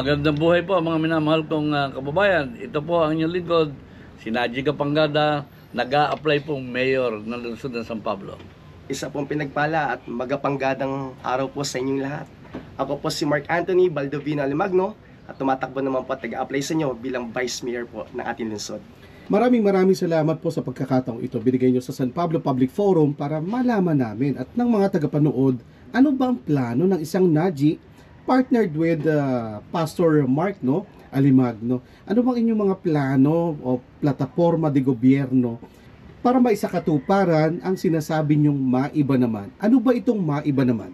Magandang buhay po mga minamahal kong kababayan. Ito po ang inyong lingkod, si Naji Kapangada, nag-a-apply pong mayor ng lungsod ng San Pablo. Isa pong pinagpala at magapanggadang araw po sa inyong lahat. Ako po si Mark Anthony Baldovino Alimagno at tumatakbo naman po at nag-a-apply sa inyo bilang Vice Mayor po ng ating lungsod. Maraming salamat po sa pagkakataong ito binigay nyo sa San Pablo Public Forum para malaman namin at ng mga tagapanood ano ba ang plano ng isang Naji partnered with Pastor Mark Alimagno. Ano bang inyong mga plano o plataforma de gobyerno para maisakatuparan ang sinasabi nyong maiba naman? Ano ba itong maiba naman?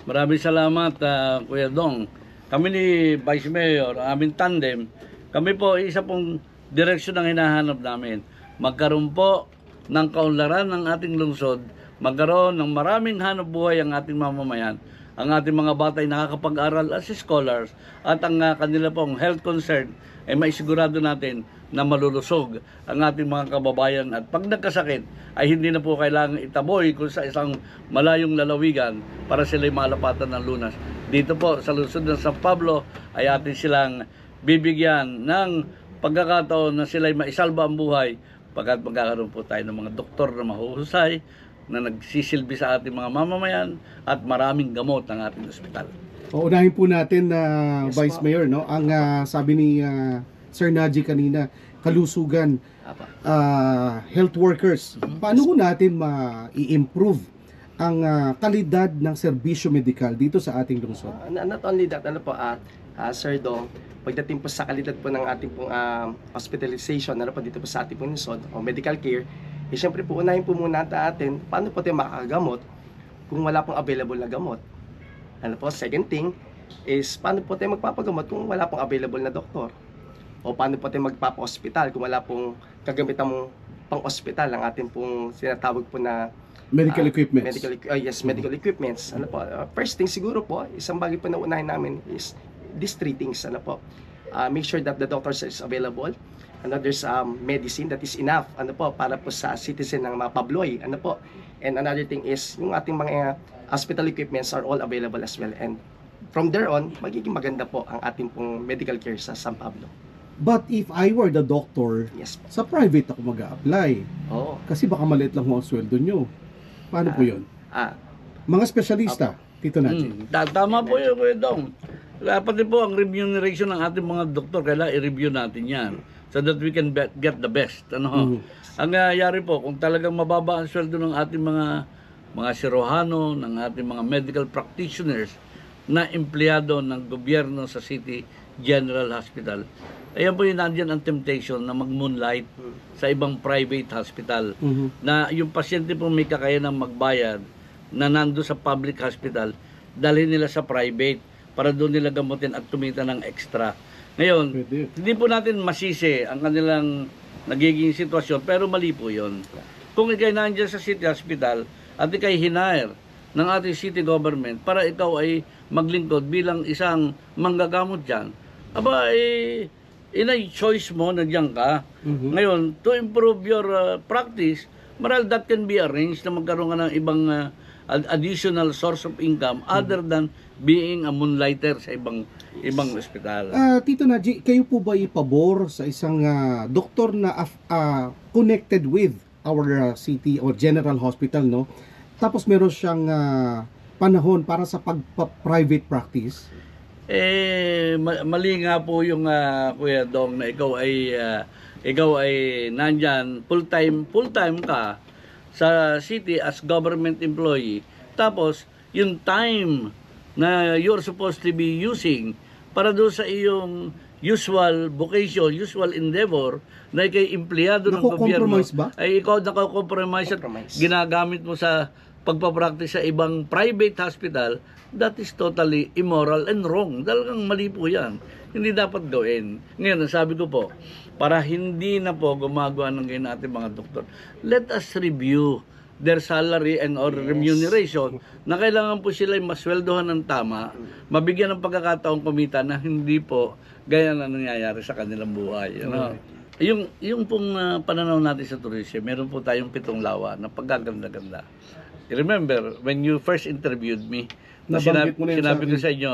Maraming salamat Kuya Dong. Kami ni Vice Mayor, aming tandem, kami po isa pong direksyon ang hinahanap namin. Magkaroon po ng kaunlaran ng ating lungsod, magkaroon ng maraming hanap buhay ang ating mamamayan, ang ating mga bata ay nakakapag-aral as scholars, at ang kanila pong health concern ay maisigurado natin na malulusog ang ating mga kababayan, at pag nagkasakit ay hindi na po kailangan itaboy kung sa isang malayong lalawigan para sila'y malapatan ng lunas. Dito po sa lungsod ng San Pablo ay atin silang bibigyan ng pagkakataon na sila'y maisalba ang buhay pagkat magkakaroon po tayo ng mga doktor na mahuhusay na nagsisilbi sa ating mga mamamayan at maraming gamot ng ating ospital. Unahin po natin na Vice Mayor, ang sabi ni Sir Naji kanina, kalusugan, health workers. Paano po natin ma-i-improve ang kalidad ng serbisyo medikal dito sa ating lungsod? Not only that, Sir Dong, pagdating po sa kalidad po ng ating pong hospitalization, dito po sa ating pong lungsod o medical care, siyempre po unahin po muna natin paano po tayo makakagamot kung wala pong available na gamot. Second thing is paano po tayo magpapagamot kung wala pong available na doktor. O paano po tayo magpapa-hospital kung wala pong kagamitan pang-hospital ang ating pong sinatawag po na medical equipments. Medical equipments. First thing siguro po, isang bagay po na unahin namin is these three things. Make sure that the doctors is available. There's medicine that is enough para po sa citizen ng mga Pabloy. And another thing is yung ating mga hospital equipments are all available as well. And from there on, magiging maganda po ang ating pong medical care sa San Pablo. But if I were the doctor, yes, sa private ako mag-a-apply. Kasi baka maliit lang ang sweldo nyo. Paano po yun? Mga espesyalista, Tito Naji. Tama po yun, Kuya Dong. Dapat din po ang remuneration ng ating mga doktor, kailangan i-review natin yan so that we can get the best. Ang nangyayari po, kung talagang mababa ang sweldo ng ating mga sirohano, ng ating mga medical practitioners na empleyado ng gobyerno sa City General Hospital, ayan po yung nandiyan ang temptation na mag-moonlight sa ibang private hospital. Na yung pasyente po may kakayanang magbayad na nando sa public hospital, dalhin nila sa private para doon nila gamutin at kumita ng extra. Ngayon, hindi po natin masisi ang kanilang nagiging sitwasyon, pero mali po yun. Kung ikay nandiyan sa city hospital at ikay hinire ng ating city government para ikaw ay maglingkod bilang isang manggagamot dyan, inay choice mo na diyan ka. Ngayon, to improve your practice, marahil that can be arranged na magkaroon ka ng ibang additional source of income other than being a moonlighter sa ibang ospital. Tito Naji, kayo po ba ipabor sa isang doktor na connected with our city or general hospital, tapos meron siyang panahon para sa pag-private practice? Mali nga po yung Kuya Dong na ikaw ay nandyan full-time ka sa city as government employee, tapos yung time na you're supposed to be using para doon sa iyong usual vocation, usual endeavor na ikay empleyado ng gobyerno, ay ikaw nakakompromise at ginagamit mo sa pagpapractice sa ibang private hospital, that is totally immoral and wrong. Talagang mali po yan. Hindi dapat gawin. Ngayon, sabi ko po, para hindi na po gumagawa ng ganyan natin mga doktor, let us review their salary and or remuneration na kailangan po sila masweldohan ng tama, mabigyan ng pagkakataong kumita na hindi po gaya na nangyayari sa kanilang buhay. Yung pong pananaw natin sa tourism, meron po tayong 7 lawa na pagkaganda-ganda. Remember, when you first interviewed me, Nabanggit mo na yan sinabi ko sa sa inyo,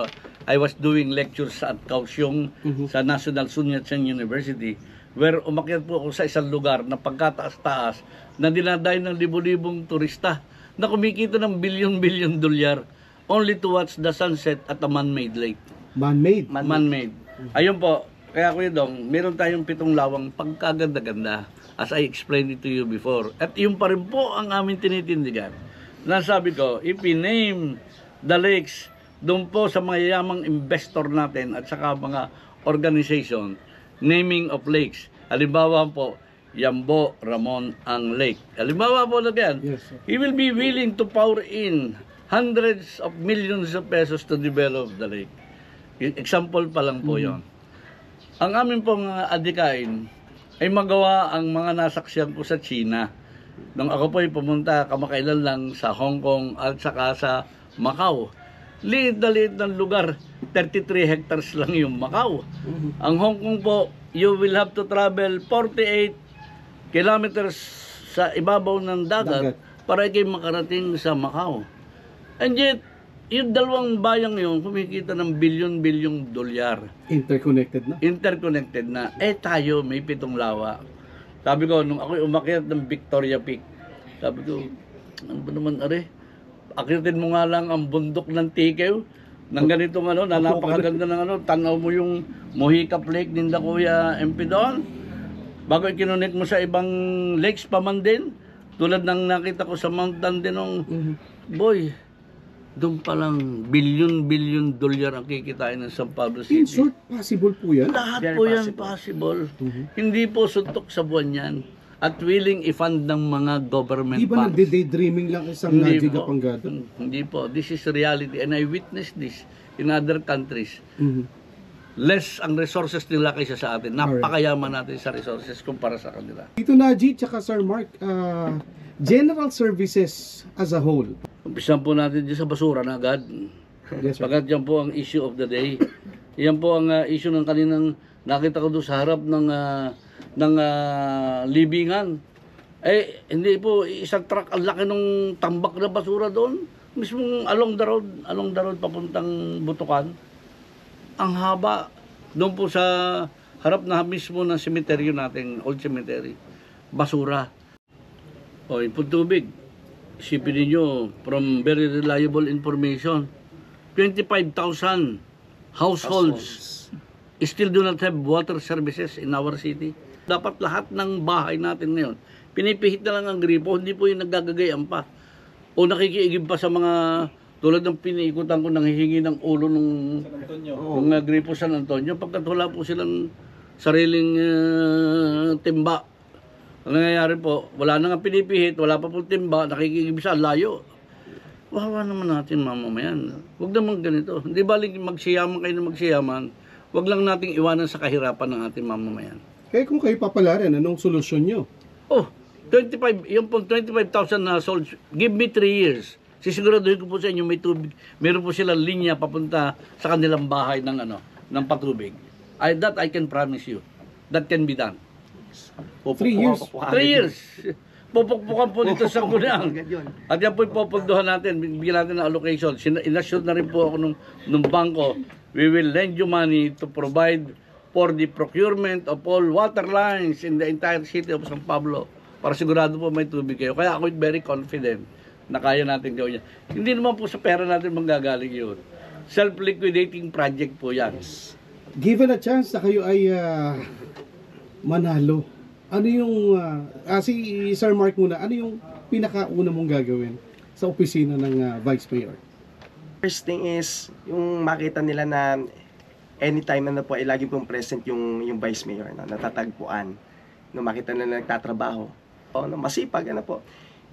I was doing lectures at Kaohsiung Mhm. sa National Sun Yat-sen University, where umakyat po ako sa isang lugar na pagkataas-taas na dinadayo ng libo-libong turista na kumikita ng bilyon-bilyon dolyar only to watch the sunset at a man-made lake. man-made. Man-made. Ayun po, kaya Kuya Dong, meron tayong 7 lawang pagkaganda-ganda as I explained it to you before. At yun pa rin po ang aming tinitindigan. Nasabi ko, if we name the lakes doon po sa mayayamang investor natin at saka mga organization, naming of lakes. Halimbawa po, Yambo Ramon ang lake. Halimbawa po na yan, Yes, sir. he will be willing to pour in hundreds of millions of pesos to develop the lake. Example pa lang po yon. Ang amin pong adikain ay magawa ang mga nasaksiyan ko sa China. Nung ako po ay pumunta kamakailan lang sa Hong Kong at saka sa Macau. Liit ng lugar, 33 hectares lang yung Macau. Ang Hong Kong po, you will have to travel 48 kilometers sa ibabaw ng dagat para kayo makarating sa Macau. And yet, yung dalawang bayang yun, kumikita ng bilyon-bilyong dolyar. Interconnected na. Interconnected na. Tayo, may 7 lawa. Sabi ko, nung ako'y umakyat ng Victoria Peak, sabi ko, ano ba naman, akitin mo nga lang ang bundok ng Tikew, ng ganitong na napakaganda ng tanaw mo yung Mojica Lake ninda Kuya MP doon. Bago ikinunik mo sa ibang lakes pa man din, tulad ng nakita ko sa Mount Dandenong, boy, doon pa lang bilyon-bilyon dolyar ang kikitain ng San Pablo City. In short, possible po yan. Lahat Very po yan possible. Hindi po suntok sa buwan yan. At willing i-fund ng mga government Di ba funds. nagde-daydreaming lang isang Naji Gapangado? Hindi po. This is reality. And I witnessed this in other countries. Mhm. Less ang resources nila kaysa sa atin. Napakayaman natin sa resources kumpara sa kanila. Dito Naji, tsaka Sir Mark, general services as a whole. Umpisan po natin dyan sa basura na agad. Yes, sir. Pagkat yan po ang issue of the day. Yan po ang issue ng kaninang nakita ko doon sa harap ng libingan. Hindi po isang truck ang laki ng tambak na basura doon. Mismong along the road papuntang Butukan. Ang haba doon po sa harap na mismo ng cemetery natin, old cemetery. Basura. O, yung tubig. Isipin ninyo, from very reliable information, 25,000 households still do not have water services in our city. Dapat lahat ng bahay natin ngayon, pinipihit na lang ang gripo, hindi po yung naggagagayan pa. O nakikiigib pa sa mga, tulad ng piniikutan ko, nanghihingi ng ulo ng gripo San Antonio, pagkat wala po silang sariling timba. Ang nangyayari po, wala na nga pinipihit, wala pa po timba, nakikiigib sa layo. Wawa naman natin mamamayan. Huwag naman ganito. Hindi balik magsiyaman kayo na magsiyaman. Huwag lang nating iwanan sa kahirapan ng ating mamamayan. Kaya kung kayo papalarin, anong solusyon nyo? Oh, 25, yung pong 25,000 na souls, give me 3 years. Sisiguraduhin ko po sa inyo may tubig. Meron po silang linya papunta sa kanilang bahay ng patubig. That I can promise you. That can be done. 3 years. 3 years. Pupukpukan po dito sa Gunang. At yan po ipopulduhan natin. Bigyan natin ng allocation. Inassured na rin po ako nung bangko. We will lend you money to provide for the procurement of all water lines in the entire city of San Pablo. Para sigurado po may tubig kayo. Kaya ako very confident na kaya natin gawin yan. Hindi naman po sa pera natin manggagaling yun. Self-liquidating project po yan. Given a chance na kayo ay manalo, ano yung, si Sir Mark muna, ano yung pinakauna mong gagawin sa opisina ng Vice Mayor? First thing is, yung makita nila na anytime na po ay lagi pong present yung Vice Mayor na natatagpuan. No, makita nila nagtatrabaho. O, masipag, po.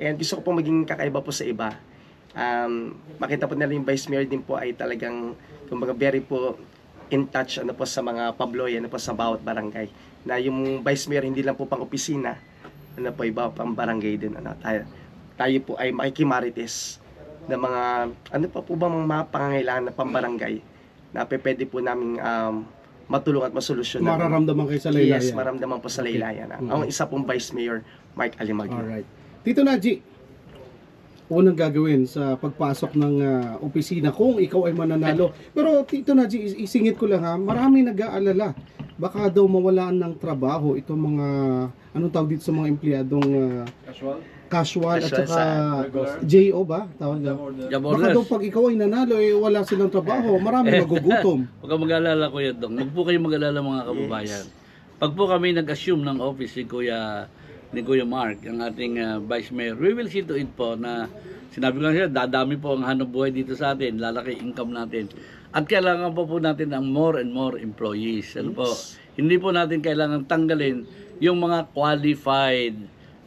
And gusto ko pong maging kakaiba po sa iba. Makita po nila yung Vice Mayor din po ay talagang, kumbaga very po in touch po sa mga pabloy, po sa bawat barangay. Na yung Vice Mayor hindi lang po pang opisina, po iba pang barangay din. Tayo po ay makikimarites na mga, pa po ba mga pangangailangan na pambarangay na pwede po namin matulungan at masolusyonan. Mararamdaman kayo sa laylayan. Yes, maramdaman po sa laylayan. Ang isa pong Vice Mayor, Mark Alimagno. Alright. Tito Naji, unang gagawin sa pagpasok ng opisina kung ikaw ay mananalo. Pero Tito Naji, isingit ko lang ha, marami nag-aalala. Baka daw mawalaan ng trabaho itong mga, anong tawag dito sa mga empleyadong casual at Casual saka regular. JO ba? Tawag na. Job Baka orders. daw pag ikaw ay nanalo, wala silang trabaho. Marami magugutom. Huwag ka mag-alala, Kuya Dong. Huwag po kayo mag-alala, mga kababayan. Pag po kami nag-assume ng office ni Kuya Mark, ang ating Vice Mayor, we will see to it po na sinabi ko siya, dadami po ang hanap buhay dito sa atin, lalaki income natin. At kailangan po natin ang more and more employees. Ano po? Hindi po natin kailangan tanggalin yung mga qualified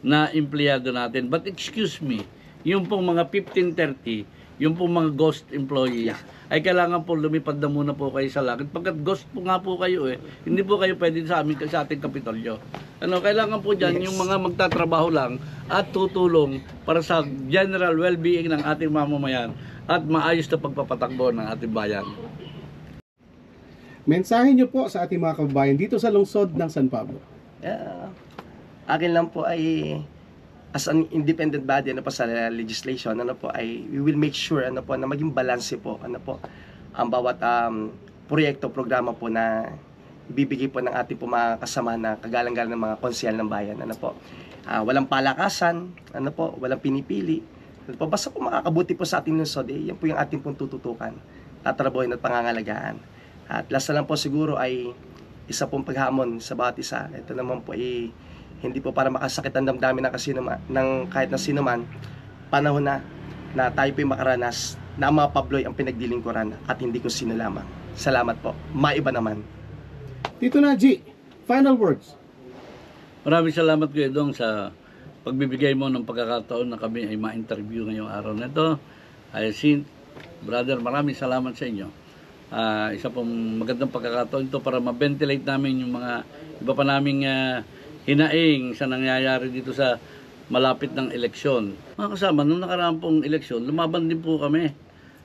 na empleyado natin. But excuse me, yung pong mga 1530, yung pong mga ghost employees, ay kailangan po lumipad na muna po kayo sa langit. Pagkat ghost po nga po kayo hindi po kayo pwede sa ating Kapitolyo. Ano, kailangan po dyan yung mga magtatrabaho lang at tutulong para sa general well-being ng ating mamamayan at maayos na pagpapatakbo ng ating bayan. Mensahe niyo po sa ating mga kababayan dito sa lungsod ng San Pablo. Akin lang po ay as an independent body ano po sa legislation ano po ay we will make sure ano po na maging balanse po ano po ang bawat proyekto programa po na ibibigay po ng ating po mga kasama na kagalang-galang ng mga konsyal ng bayan ano po. Walang palakasan, ano po, walang pinipili. Ano po, basta po makakabuti po sa ating lungsod, yan po yung ating pong tututukan, tatrabuhin at pangangalagaan. At last na lang po siguro ay isa pong paghamon sa bawat isa. Ito naman po ay hindi po para makasakit ang damdamin ng kahit na sino man, panahon na tayo po makaranas na ang mga Pabloy ang pinagdilingkuran at hindi ko sino lamang. Salamat po. Maiba naman. Tito Naji, final words. Maraming salamat, Kuya Dong, sa pagbibigay mo ng pagkakataon na kami ay ma-interview ngayong araw na ito. Brother, maraming salamat sa inyo. Isa pong magandang pagkakataon ito para ma-ventilate namin yung mga iba pa naming hinaing sa nangyayari dito sa malapit ng eleksyon. Mga kasama, nung nakaraan pong eleksyon, lumaban din po kami.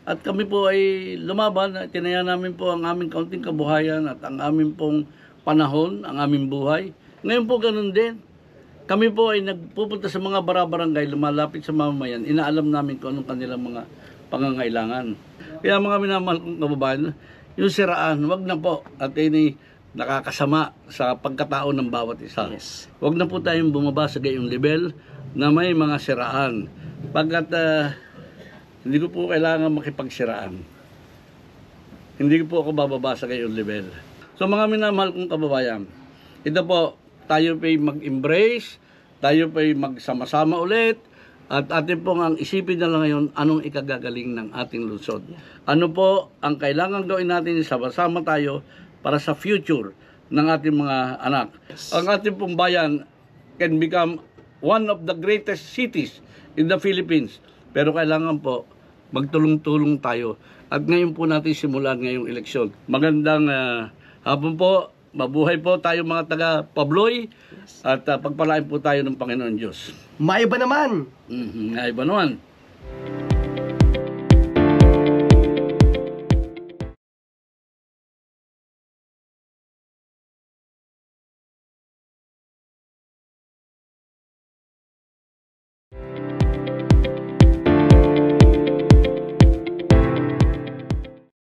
At kami po ay lumaban, tinaya namin po ang aming kaunting kabuhayan at ang aming pong panahon, ang aming buhay. Ngayon po ganun din. Kami po ay nagpupunta sa mga barabarangay, lumalapit sa mamamayan, inaalam namin kung anong kanilang mga pangangailangan. Kaya mga minamahal kong kababayan, yung siraan, wag na po. At ini nakakasama sa pagkatao ng bawat isa. Yes. Wag na po tayong bumaba sa gayong level na may mga siraan. Pagkat hindi ko po kailangan makipagsiraan. Hindi ko po ako bababa sa gayong level. So mga minamahal kong kababayan, ito po, tayo pa'y mag-embrace, tayo pa'y magsama-sama ulit, at atin pong ang isipin na lang ngayon, anong ikagagaling ng ating lungsod. Ano po ang kailangan gawin natin, sama-sama tayo para sa future ng ating mga anak. Ang ating pong bayan can become one of the greatest cities in the Philippines. Pero kailangan po, magtulong-tulong tayo. At ngayon po natin simulan ngayong eleksyon. Magandang hapon po. Mabuhay po tayo mga taga-Pabloy at pagpalain po tayo ng Panginoon Diyos. Maiba naman! Ay ba naman?